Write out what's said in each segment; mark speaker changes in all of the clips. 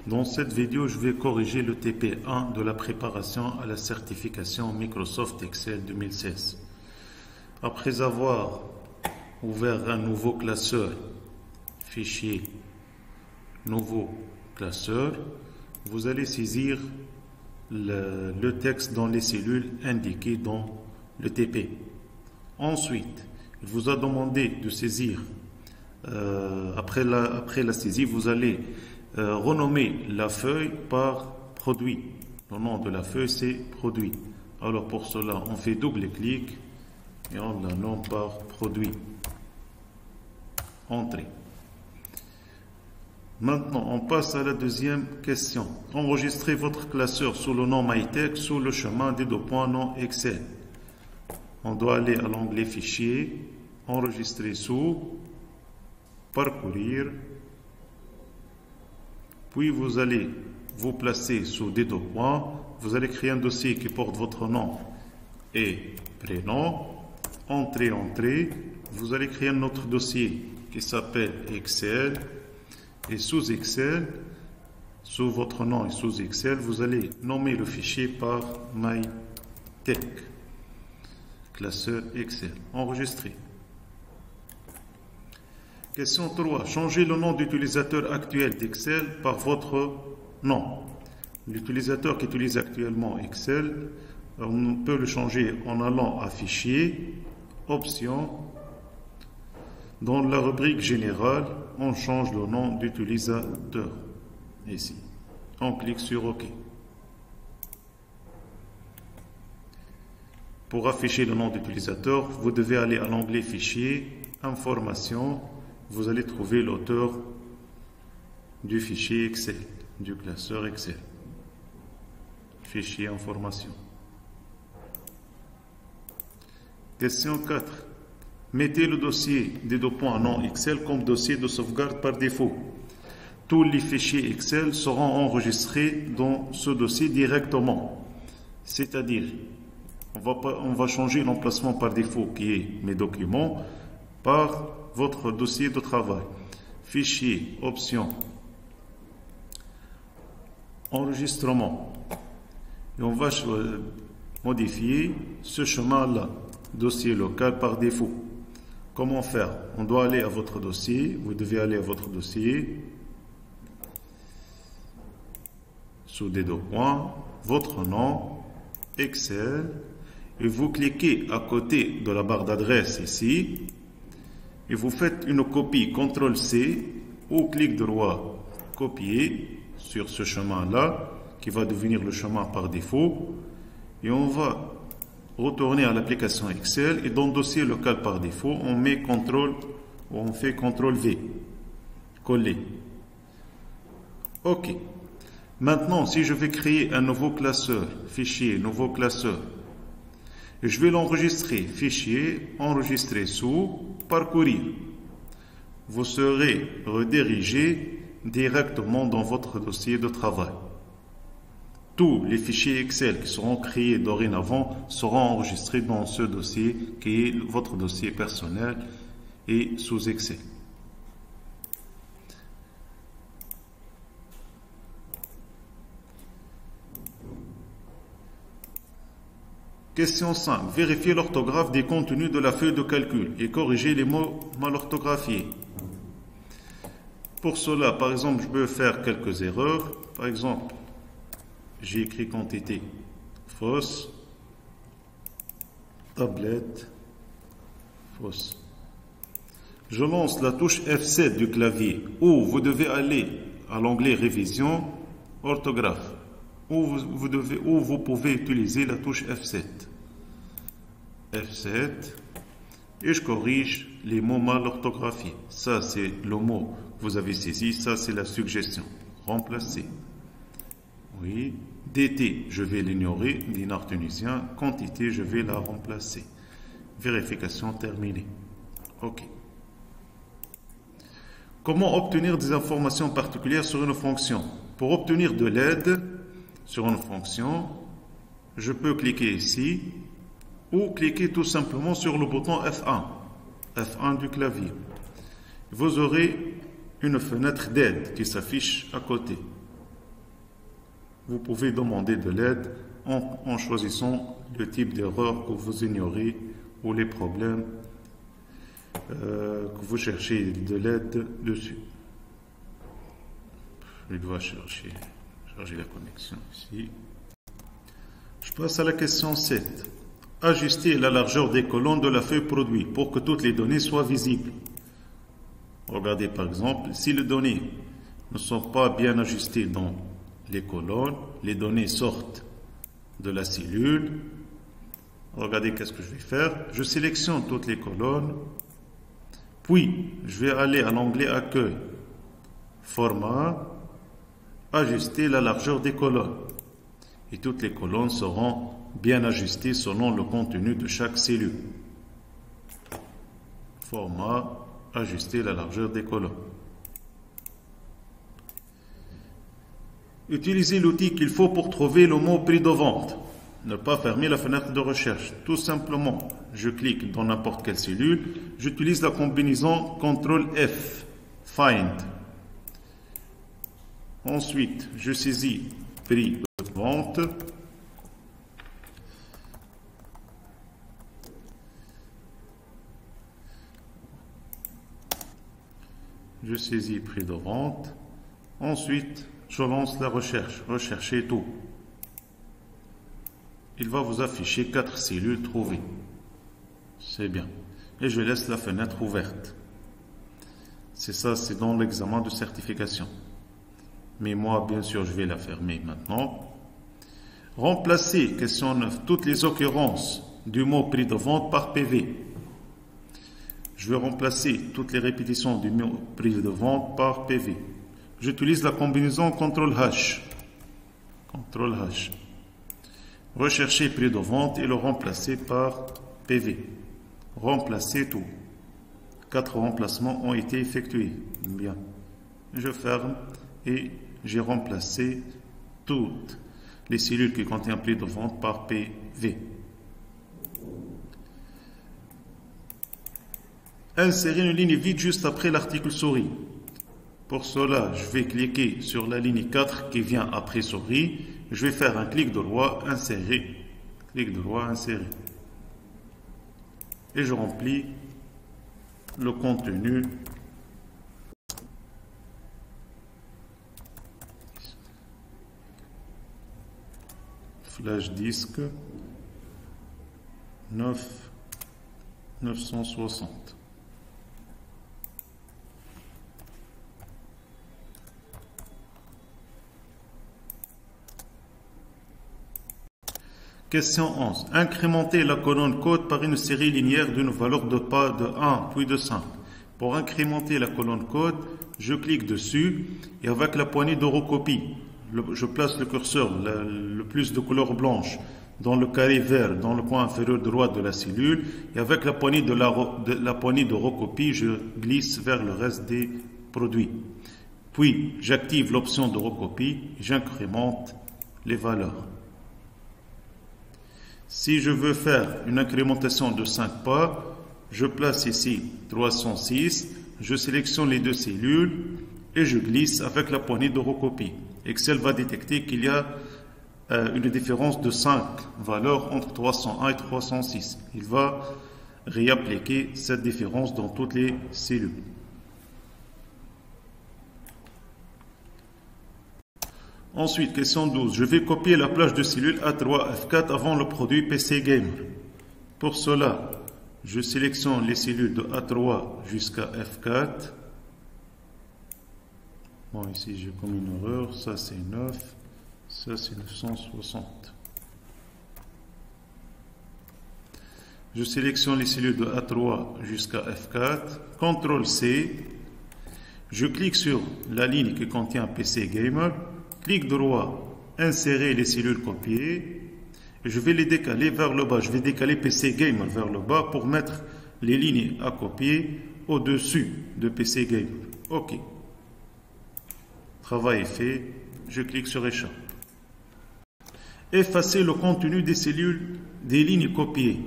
Speaker 1: Dans cette vidéo, je vais corriger le TP1 de la préparation à la certification Microsoft Excel 2016. Après avoir ouvert un nouveau classeur, fichier, nouveau classeur, vous allez saisir le texte dans les cellules indiquées dans le TP. Ensuite, il vous a demandé de saisir, après la saisie, vous allez renommer la feuille par produit. Le nom de la feuille, c'est produit. Alors pour cela, on fait double-clic et on la nomme par produit. Entrée. Maintenant, on passe à la deuxième question. Enregistrez votre classeur sous le nom MyTech sous le chemin des deux points non Excel. On doit aller à l'onglet Fichier, Enregistrer sous, Parcourir. Puis vous allez vous placer sous des deux points. Vous allez créer un dossier qui porte votre nom et prénom. Entrée. Vous allez créer un autre dossier qui s'appelle Excel. Et sous Excel, sous votre nom et sous Excel, vous allez nommer le fichier par MyTech. Classeur Excel. Enregistré. Question 3. Changez le nom d'utilisateur actuel d'Excel par votre nom. L'utilisateur qui utilise actuellement Excel, on peut le changer en allant à Fichier, Options. Dans la rubrique Générale, on change le nom d'utilisateur. Ici. On clique sur OK. Pour afficher le nom d'utilisateur, vous devez aller à l'onglet Fichier, Informations. Vous allez trouver l'auteur du fichier Excel, du classeur Excel. Fichier Information. Question 4. Mettez le dossier des deux points non Excel comme dossier de sauvegarde par défaut. Tous les fichiers Excel seront enregistrés dans ce dossier directement. C'est-à-dire, on va changer l'emplacement par défaut qui est mes documents par votre dossier de travail. Fichier, option, enregistrement. Et on va modifier ce chemin-là, dossier local par défaut. Comment faire? On doit aller à votre dossier, vous devez aller à votre dossier, sous des deux points, votre nom, Excel, et vous cliquez à côté de la barre d'adresse ici, et vous faites une copie CTRL-C ou clic droit, copier sur ce chemin-là, qui va devenir le chemin par défaut, et on va retourner à l'application Excel, et dans le dossier local par défaut, on fait CTRL-V, coller. OK. Maintenant, si je vais créer un nouveau classeur, fichier, nouveau classeur, je vais l'enregistrer, fichier, enregistrer sous, parcourir. Vous serez redirigé directement dans votre dossier de travail. Tous les fichiers Excel qui seront créés dorénavant seront enregistrés dans ce dossier qui est votre dossier personnel et sous Excel. Question 5. Vérifiez l'orthographe des contenus de la feuille de calcul et corrigez les mots mal orthographiés. Pour cela, par exemple, je peux faire quelques erreurs. Par exemple, j'ai écrit quantité fausse, tablette fausse. Je lance la touche F7 du clavier ou vous devez aller à l'onglet révision, orthographe. Ou vous pouvez utiliser la touche F7. F7. Et je corrige les mots mal orthographiés. Ça, c'est le mot que vous avez saisi. Ça, c'est la suggestion. Remplacer. Oui. DT, je vais l'ignorer. Dinar tunisien. Quantité, je vais la remplacer. Vérification terminée. OK. Comment obtenir des informations particulières sur une fonction? Pour obtenir de l'aide sur une fonction, je peux cliquer ici ou cliquer tout simplement sur le bouton F1 du clavier. Vous aurez une fenêtre d'aide qui s'affiche à côté. Vous pouvez demander de l'aide en choisissant le type d'erreur que vous ignorez ou les problèmes que vous cherchez de l'aide dessus. Je dois charger la connexion ici. Je passe à la question 7. Ajuster la largeur des colonnes de la feuille produit pour que toutes les données soient visibles. Regardez par exemple, si les données ne sont pas bien ajustées dans les colonnes, les données sortent de la cellule. Regardez qu'est-ce que je vais faire. Je sélectionne toutes les colonnes, puis je vais aller à l'onglet Accueil, Format, Ajuster la largeur des colonnes. Et toutes les colonnes seront bien ajustées selon le contenu de chaque cellule. Format, ajuster la largeur des colonnes. Utilisez l'outil qu'il faut pour trouver le mot prix de vente. Ne pas fermer la fenêtre de recherche. Tout simplement, je clique dans n'importe quelle cellule. J'utilise la combinaison CTRL F, Find. Ensuite, je saisis prix de vente. Je saisis prix de vente. Ensuite, je lance la recherche. Recherchez tout. Il va vous afficher 4 cellules trouvées. C'est bien. Et je laisse la fenêtre ouverte. C'est ça, c'est dans l'examen de certification. Mais moi, bien sûr, je vais la fermer maintenant. Remplacer, question 9, toutes les occurrences du mot prix de vente par PV. Je vais remplacer toutes les répétitions du mot prix de vente par PV. J'utilise la combinaison CTRL-H. CTRL-H. Rechercher prix de vente et le remplacer par PV. Remplacer tout. 4 remplacements ont été effectués. Bien. Je ferme et j'ai remplacé toutes les cellules qui contiennent prix de vente par PV. Insérer une ligne vide juste après l'article souris. Pour cela, je vais cliquer sur la ligne 4 qui vient après souris. Je vais faire un clic droit, insérer. Clic droit, insérer. Et je remplis le contenu. Flash disk 960. Question 11. Incrémenter la colonne code par une série linéaire d'une valeur de pas de 1 puis de 5. Pour incrémenter la colonne code, je clique dessus et avec la poignée de recopie, je place le curseur le plus de couleur blanche dans le carré vert dans le coin inférieur droit de la cellule et avec la poignée de recopie, je glisse vers le reste des produits. Puis j'active l'option de recopie et j'incrémente les valeurs. Si je veux faire une incrémentation de 5 pas, je place ici 306, je sélectionne les deux cellules et je glisse avec la poignée de recopie. Excel va détecter qu'il y a une différence de 5 valeurs entre 301 et 306. Il va réappliquer cette différence dans toutes les cellules. Ensuite, question 12. Je vais copier la plage de cellules A3 F4 avant le produit PC Gamer. Pour cela, je sélectionne les cellules de A3 jusqu'à F4. Bon, ici j'ai commis une erreur. Ça c'est 9. Ça c'est 960. Je sélectionne les cellules de A3 jusqu'à F4. CTRL-C. Je clique sur la ligne qui contient PC Gamer. Clic droit, insérer les cellules copiées. Je vais les décaler vers le bas. Je vais décaler PC Gamer vers le bas pour mettre les lignes à copier au-dessus de PC Gamer. OK. Travail est fait. Je clique sur Échappe. Effacer le contenu des cellules des lignes copiées.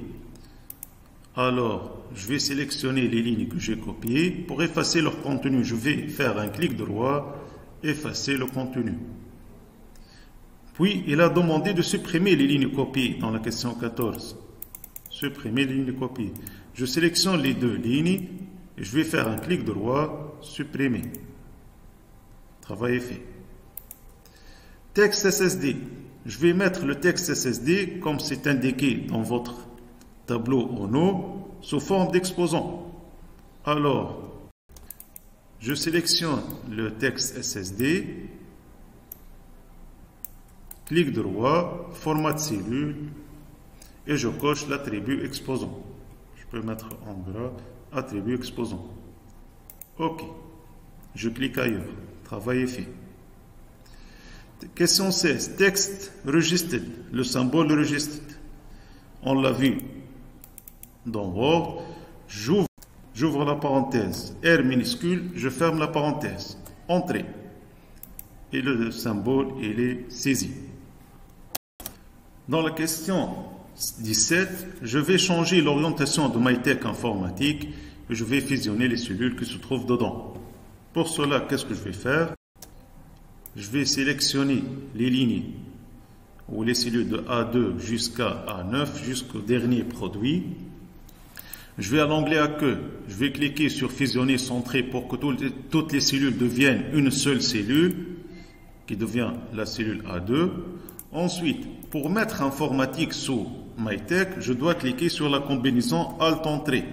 Speaker 1: Alors, je vais sélectionner les lignes que j'ai copiées. Pour effacer leur contenu, je vais faire un clic droit, effacer le contenu. Puis, il a demandé de supprimer les lignes copiées dans la question 14. Supprimer les lignes copiées. Je sélectionne les deux lignes et je vais faire un clic droit, supprimer. Travail est fait. Texte SSD. Je vais mettre le texte SSD comme c'est indiqué dans votre tableau en haut sous forme d'exposant. Alors, je sélectionne le texte SSD, clic droit, format de cellule et je coche l'attribut exposant. Je peux mettre en gras attribut exposant. OK. Je clique ailleurs. Travail est fait. Question 16. Texte registered. Le symbole registered. On l'a vu dans Word. J'ouvre la parenthèse. R minuscule. Je ferme la parenthèse. Entrée. Et le symbole, il est saisi. Dans la question 17, je vais changer l'orientation de MyTech informatique et je vais fusionner les cellules qui se trouvent dedans. Pour cela, qu'est-ce que je vais faire? Je vais sélectionner les lignes ou les cellules de A2 jusqu'à A9, jusqu'au dernier produit. Je vais à l'onglet Accueil. Je vais cliquer sur Fusionner, centrer pour que toutes les cellules deviennent une seule cellule, qui devient la cellule A2. Ensuite, pour mettre informatique sous MyTech, je dois cliquer sur la combinaison Alt-Entrée.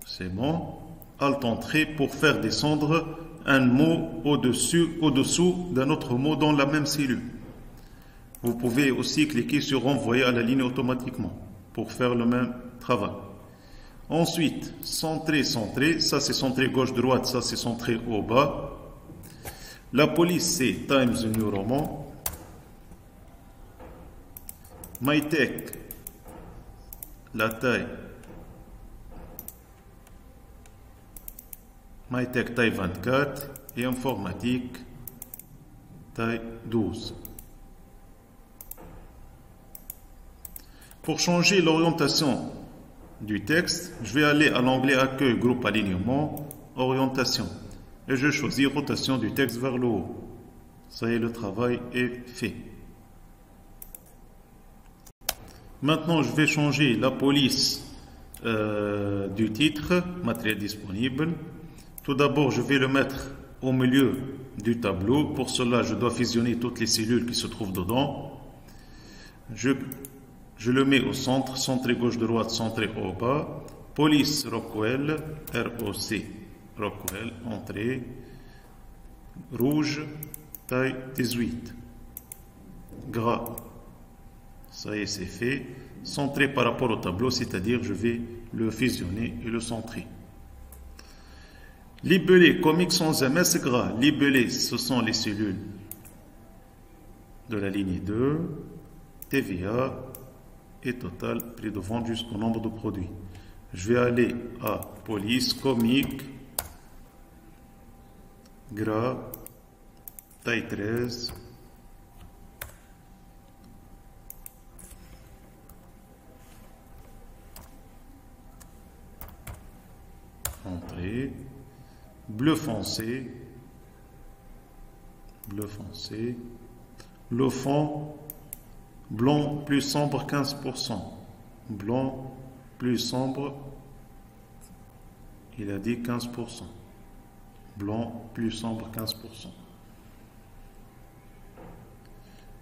Speaker 1: C'est bon. Alt-Entrée pour faire descendre un mot au-dessous d'un autre mot dans la même cellule. Vous pouvez aussi cliquer sur Envoyer à la ligne automatiquement pour faire le même travail. Ensuite, centrer, ça c'est centré gauche-droite, ça c'est centré au bas. La police c'est Times New Roman. MyTech, la taille. MyTech taille 24 et informatique taille 12. Pour changer l'orientation du texte, je vais aller à l'onglet Accueil, groupe alignement, orientation. Et je choisis rotation du texte vers le haut. Ça y est, le travail est fait. Maintenant, je vais changer la police du titre, matériel disponible. Tout d'abord, je vais le mettre au milieu du tableau. Pour cela, je dois fusionner toutes les cellules qui se trouvent dedans. Je le mets au centre, centré gauche-droite, centré au bas. Police Rockwell, ROC, Rockwell, entrée, rouge, taille 18. Gras, ça y est, c'est fait. Centré par rapport au tableau, c'est-à-dire je vais le fusionner et le centrer. Libellé, comique sans MS gras. Libellé, ce sont les cellules de la ligne 2, TVA et total, prix de vente jusqu'au nombre de produits. Je vais aller à police, comique, gras, taille 13, entrée, bleu foncé, le fond blanc plus sombre 15%, blanc plus sombre, il a dit 15%, blanc plus sombre 15%.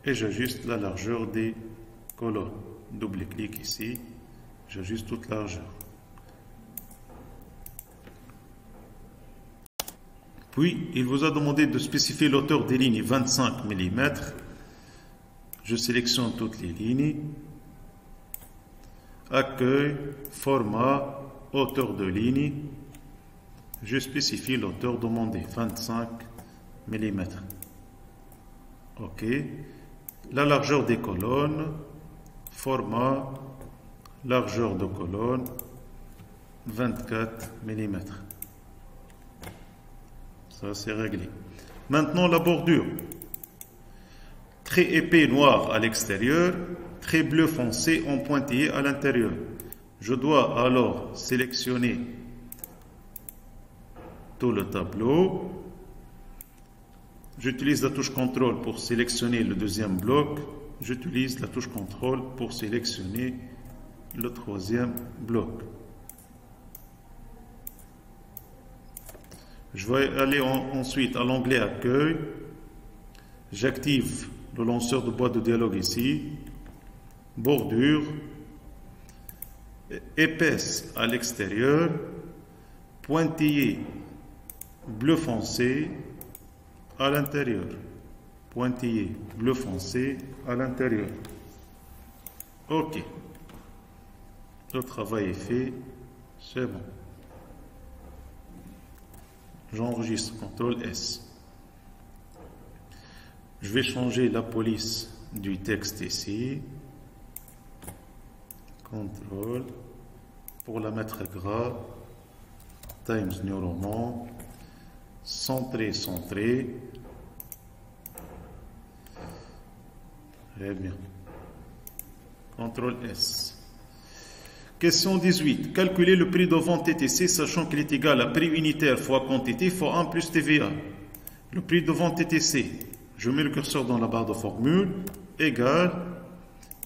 Speaker 1: Et j'ajuste la largeur des colonnes. Double-clic ici, j'ajuste toute largeur. Puis, il vous a demandé de spécifier l'auteur des lignes 25 mm. Je sélectionne toutes les lignes. Accueil, format, hauteur de ligne. Je spécifie l'auteur demandé, 25 mm. OK. La largeur des colonnes, format, largeur de colonne, 24 mm. Ça, c'est réglé. Maintenant, la bordure. Trait épais noir à l'extérieur, trait bleu foncé en pointillé à l'intérieur. Je dois alors sélectionner tout le tableau. J'utilise la touche contrôle pour sélectionner le deuxième bloc. J'utilise la touche contrôle pour sélectionner le troisième bloc. Je vais aller ensuite à l'onglet Accueil. J'active le lanceur de boîte de dialogue ici. Bordure. Épaisse à l'extérieur. Pointillé bleu foncé à l'intérieur. Pointillé bleu foncé à l'intérieur. OK. Le travail est fait. C'est bon. J'enregistre, CTRL S. Je vais changer la police du texte ici. CTRL. Pour la mettre gras. Times New Roman. Centré, centré. Très bien. CTRL S. Question 18. Calculer le prix de vente TTC sachant qu'il est égal à prix unitaire fois quantité fois 1 plus TVA. Le prix de vente TTC. Je mets le curseur dans la barre de formule. Égal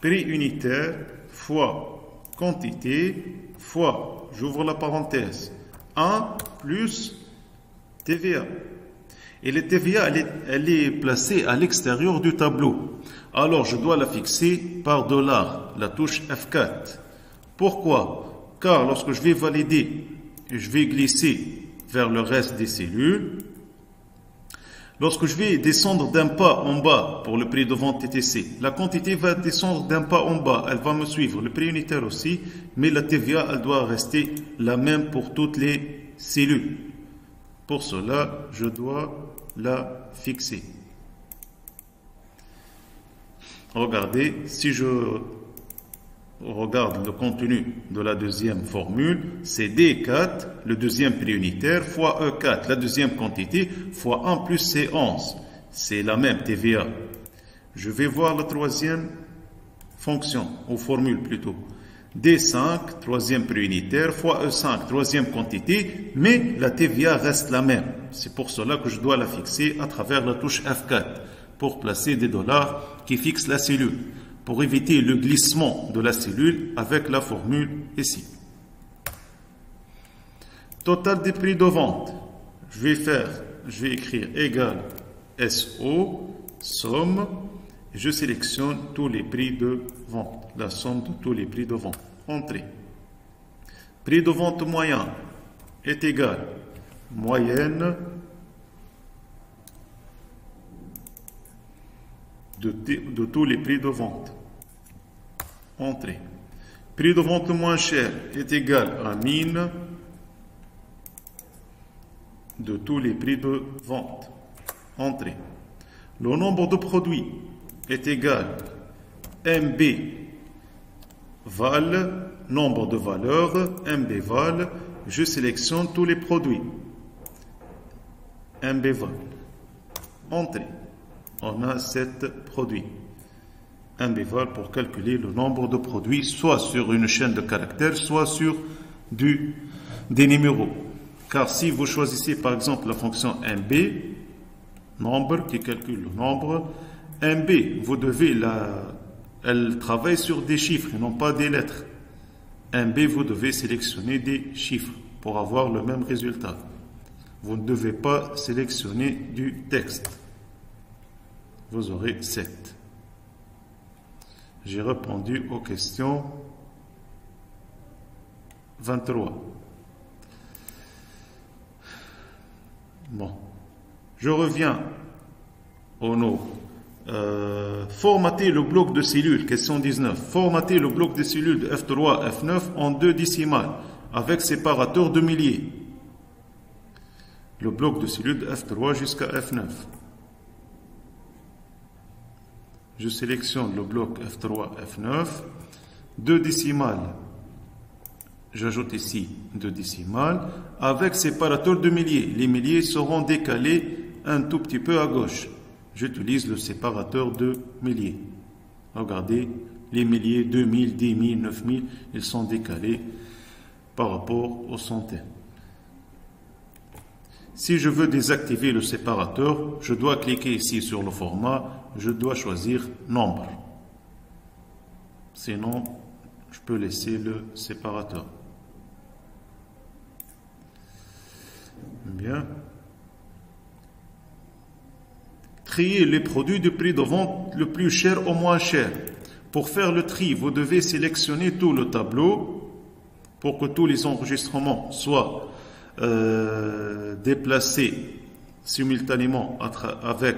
Speaker 1: prix unitaire fois quantité fois, j'ouvre la parenthèse, 1 plus TVA. Et la TVA, elle est placée à l'extérieur du tableau. Alors, je dois la fixer par $, la touche F4. Pourquoi? Car lorsque je vais valider, je vais glisser vers le reste des cellules. Lorsque je vais descendre d'un pas en bas pour le prix de vente TTC, la quantité va descendre d'un pas en bas. Elle va me suivre, le prix unitaire aussi, mais la TVA, elle doit rester la même pour toutes les cellules. Pour cela, je dois la fixer. Regardez, si je regarde le contenu de la deuxième formule, c'est D4, le deuxième prix unitaire, fois E4, la deuxième quantité, fois 1 plus C11. C'est la même TVA. Je vais voir la troisième fonction, ou formule plutôt. D5, troisième prix unitaire, fois E5, troisième quantité, mais la TVA reste la même. C'est pour cela que je dois la fixer à travers la touche F4, pour placer des $ qui fixent la cellule, pour éviter le glissement de la cellule avec la formule ici. Total des prix de vente. Je vais écrire égal SO, somme, et je sélectionne tous les prix de vente, la somme de tous les prix de vente. Entrée. Prix de vente moyen est égal moyenne de tous les prix de vente. Entrée. Prix de vente moins cher est égal à mine de tous les prix de vente. Entrée. Le nombre de produits est égal MB val, nombre de valeurs, MB val, je sélectionne tous les produits. MB val. Entrée. On a 7 produits. MB val pour calculer le nombre de produits, soit sur une chaîne de caractères, soit sur des numéros. Car si vous choisissez par exemple la fonction MB, nombre qui calcule le nombre, MB, vous devez elle travaille sur des chiffres et non pas des lettres. MB, vous devez sélectionner des chiffres pour avoir le même résultat. Vous ne devez pas sélectionner du texte. Vous aurez 7. J'ai répondu aux questions 23. Bon. Je reviens au nom. Formater le bloc de cellules, question 19. Formater le bloc de cellules de F3, F9 en 2 décimales avec séparateur de milliers. Le bloc de cellules de F3 jusqu'à F9. Je sélectionne le bloc F3, F9. 2 décimales. J'ajoute ici 2 décimales avec séparateur de milliers. Les milliers seront décalés un tout petit peu à gauche. J'utilise le séparateur de milliers. Regardez, les milliers, 2000, 10 000, 9000, ils sont décalés par rapport aux centaines. Si je veux désactiver le séparateur, je dois cliquer ici sur le format, je dois choisir nombre. Sinon, je peux laisser le séparateur. Bien. Trier les produits du prix de vente le plus cher au moins cher. Pour faire le tri, vous devez sélectionner tout le tableau pour que tous les enregistrements soient déplacés simultanément avec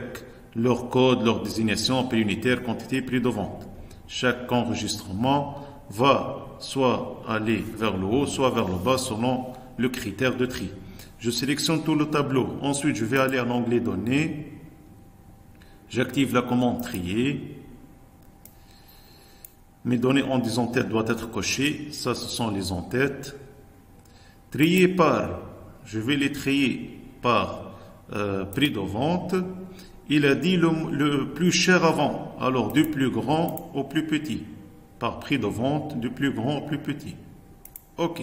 Speaker 1: leur code, leur désignation, prix unitaire, quantité, prix de vente. Chaque enregistrement va soit aller vers le haut, soit vers le bas selon le critère de tri. Je sélectionne tout le tableau. Ensuite, je vais aller à l'onglet Données. J'active la commande Trier. Mes données en 10 en-tête doivent être cochées. Ça, ce sont les en-têtes. Trier par, je vais les trier par prix de vente. Il a dit le plus cher avant. Alors, du plus grand au plus petit. Par prix de vente, du plus grand au plus petit. OK.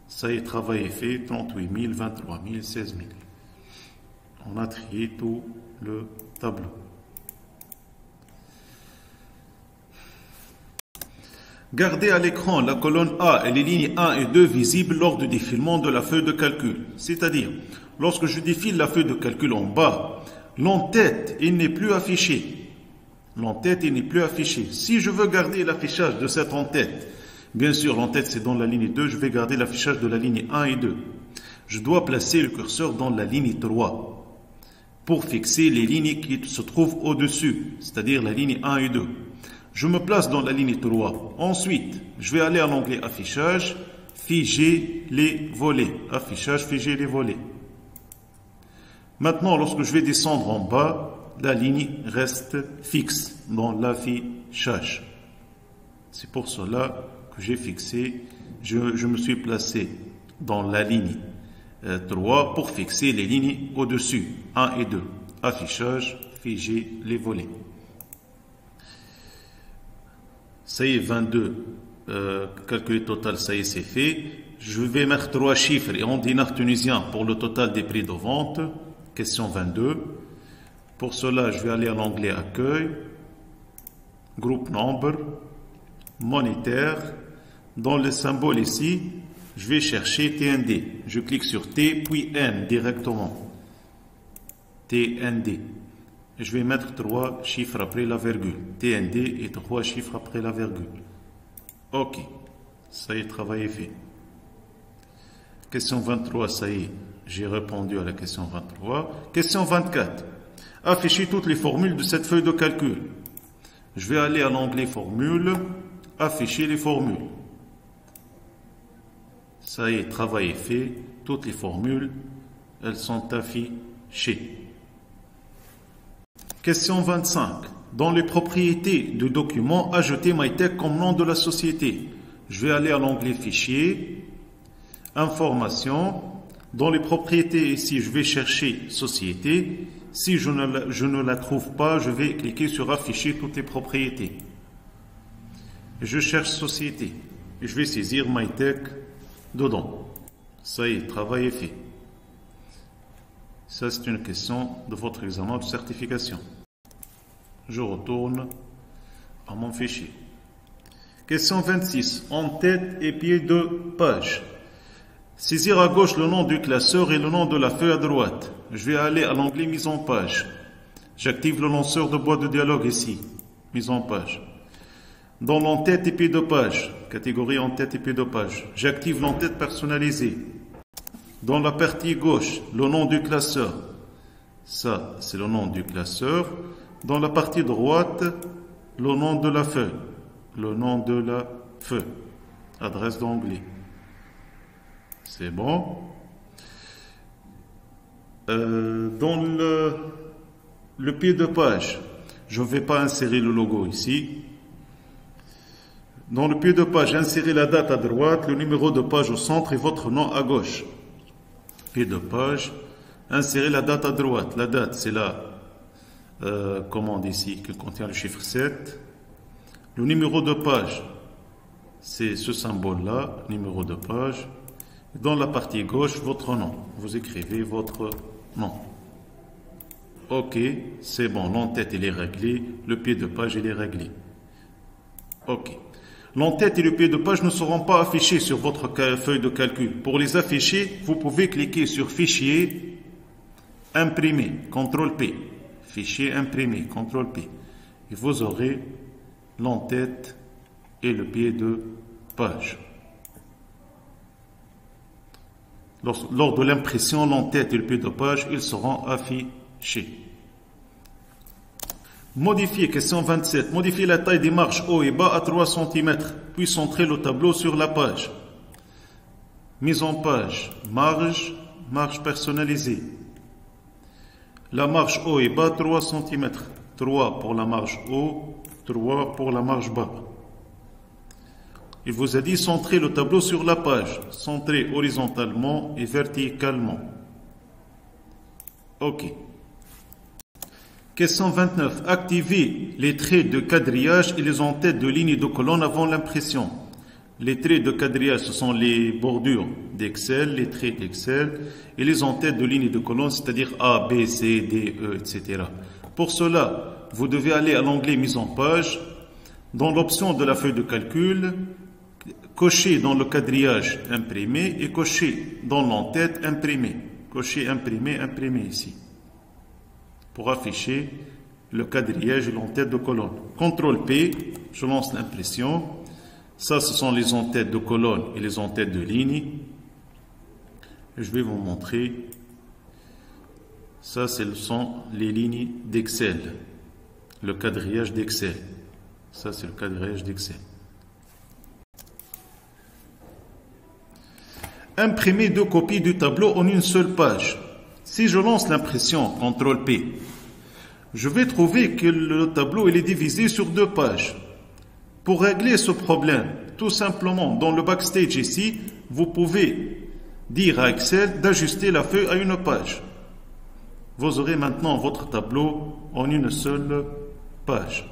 Speaker 1: Ça y est, travail est fait. 38 000, 23 000, 16 000. On a trié tout le tableau. Gardez à l'écran la colonne A et les lignes 1 et 2 visibles lors du défilement de la feuille de calcul. C'est-à-dire, lorsque je défile la feuille de calcul en bas, l'en-tête, il n'est plus affiché. L'en-tête, il n'est plus affiché. Si je veux garder l'affichage de cette en-tête, bien sûr, l'en-tête, c'est dans la ligne 2, je vais garder l'affichage de la ligne 1 et 2. Je dois placer le curseur dans la ligne 3 pour fixer les lignes qui se trouvent au-dessus, c'est-à-dire la ligne 1 et 2. Je me place dans la ligne 3. Ensuite, je vais aller à l'onglet Affichage, figer les volets. Affichage, figer les volets. Maintenant, lorsque je vais descendre en bas, la ligne reste fixe dans l'affichage. C'est pour cela que j'ai fixé, je me suis placé dans la ligne 3 pour fixer les lignes au-dessus, 1 et 2. Affichage, figer les volets. Ça y est, 22, calcul total, ça y est, c'est fait. Je vais mettre 3 chiffres et en dinar tunisien pour le total des prix de vente. Question 22. Pour cela, je vais aller à l'onglet Accueil, Groupe Nombre, Monétaire. Dans le symbole ici, je vais chercher TND. Je clique sur T, puis N directement. TND. Je vais mettre 3 chiffres après la virgule. TND et 3 chiffres après la virgule. OK. Ça y est, travail est fait. Question 23, ça y est. J'ai répondu à la question 23. Question 24. Afficher toutes les formules de cette feuille de calcul. Je vais aller à l'onglet Formules. Afficher les formules. Ça y est, travail est fait. Toutes les formules, elles sont affichées. Question 25. Dans les propriétés du document, ajoutez MyTech comme nom de la société. Je vais aller à l'onglet Fichier, Information. Dans les propriétés ici, je vais chercher Société. Si je ne la trouve pas, je vais cliquer sur Afficher toutes les propriétés. Je cherche Société. Et je vais saisir MyTech dedans. Ça y est, travail est fait. Ça, c'est une question de votre examen de certification. Je retourne à mon fichier. Question 26. En-tête et pied de page. Saisir à gauche le nom du classeur et le nom de la feuille à droite. Je vais aller à l'onglet Mise en page. J'active le lanceur de boîte de dialogue ici. Mise en page. Dans l'en-tête et pied de page, catégorie en-tête et pied de page, j'active l'en-tête personnalisée. Dans la partie gauche, le nom du classeur. Ça, c'est le nom du classeur. Dans la partie droite, le nom de la feuille. Le nom de la feuille. Adresse d'onglet. C'est bon. Dans le pied de page, je ne vais pas insérer le logo ici. Dans le pied de page, insérez la date à droite, le numéro de page au centre et votre nom à gauche. Pied de page, insérez la date à droite. La date, c'est la commande ici qui contient le chiffre 7. Le numéro de page, c'est ce symbole-là, numéro de page. Dans la partie gauche, votre nom. Vous écrivez votre nom. OK, c'est bon. L'entête, il est réglé. Le pied de page, il est réglé. OK. L'entête et le pied de page ne seront pas affichés sur votre feuille de calcul. Pour les afficher, vous pouvez cliquer sur Fichier, Imprimer, CTRL-P. Fichier imprimé, CTRL-P. Et vous aurez l'entête et le pied de page. Lors de l'impression, l'entête et le pied de page, ils seront affichés. Modifier, question 27. Modifier la taille des marges haut et bas à 3 cm, puis centrer le tableau sur la page. Mise en page, marge personnalisée. La marge haut et bas, 3 cm. 3 pour la marge haut, 3 pour la marge bas. Il vous a dit centrer le tableau sur la page. Centrer horizontalement et verticalement. OK. Question 29. Activez les traits de quadrillage et les entêtes de lignes de colonne avant l'impression. Les traits de quadrillage, ce sont les bordures d'Excel, les traits d'Excel, et les entêtes de lignes de colonne, c'est-à-dire A, B, C, D, E, etc. Pour cela, vous devez aller à l'onglet Mise en page. Dans l'option de la feuille de calcul, cocher dans le quadrillage imprimé et cocher dans l'entête imprimé. Cocher imprimé, imprimé ici. Pour afficher le quadrillage et l'entête de colonne. CTRL-P, je lance l'impression. Ça, ce sont les entêtes de colonne et les entêtes de ligne. Je vais vous montrer. Ça, ce sont les lignes d'Excel. Le quadrillage d'Excel. Ça, c'est le quadrillage d'Excel. Imprimer 2 copies du tableau en une seule page. Si je lance l'impression, CTRL-P, je vais trouver que le tableau il est divisé sur 2 pages. Pour régler ce problème, tout simplement, dans le backstage ici, vous pouvez dire à Excel d'ajuster la feuille à une page. Vous aurez maintenant votre tableau en une seule page.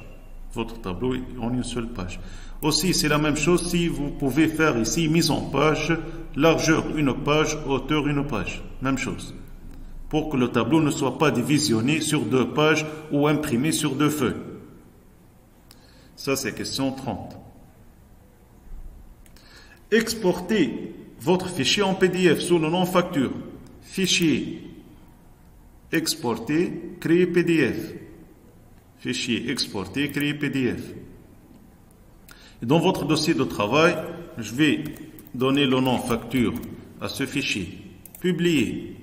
Speaker 1: Votre tableau en une seule page. Aussi, c'est la même chose si vous pouvez faire ici mise en page, largeur une page, hauteur une page. Même chose. Pour que le tableau ne soit pas divisionné sur 2 pages ou imprimé sur 2 feuilles. Ça, c'est question 30. Exportez votre fichier en PDF sous le nom facture. Fichier, exporter, créer PDF. Fichier, exporter, créer PDF. Et dans votre dossier de travail, je vais donner le nom facture à ce fichier. Publier.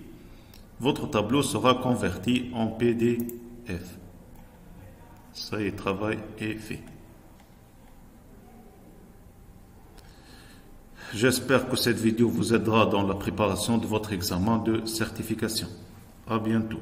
Speaker 1: Votre tableau sera converti en PDF. Ça y est, travail est fait. J'espère que cette vidéo vous aidera dans la préparation de votre examen de certification. À bientôt.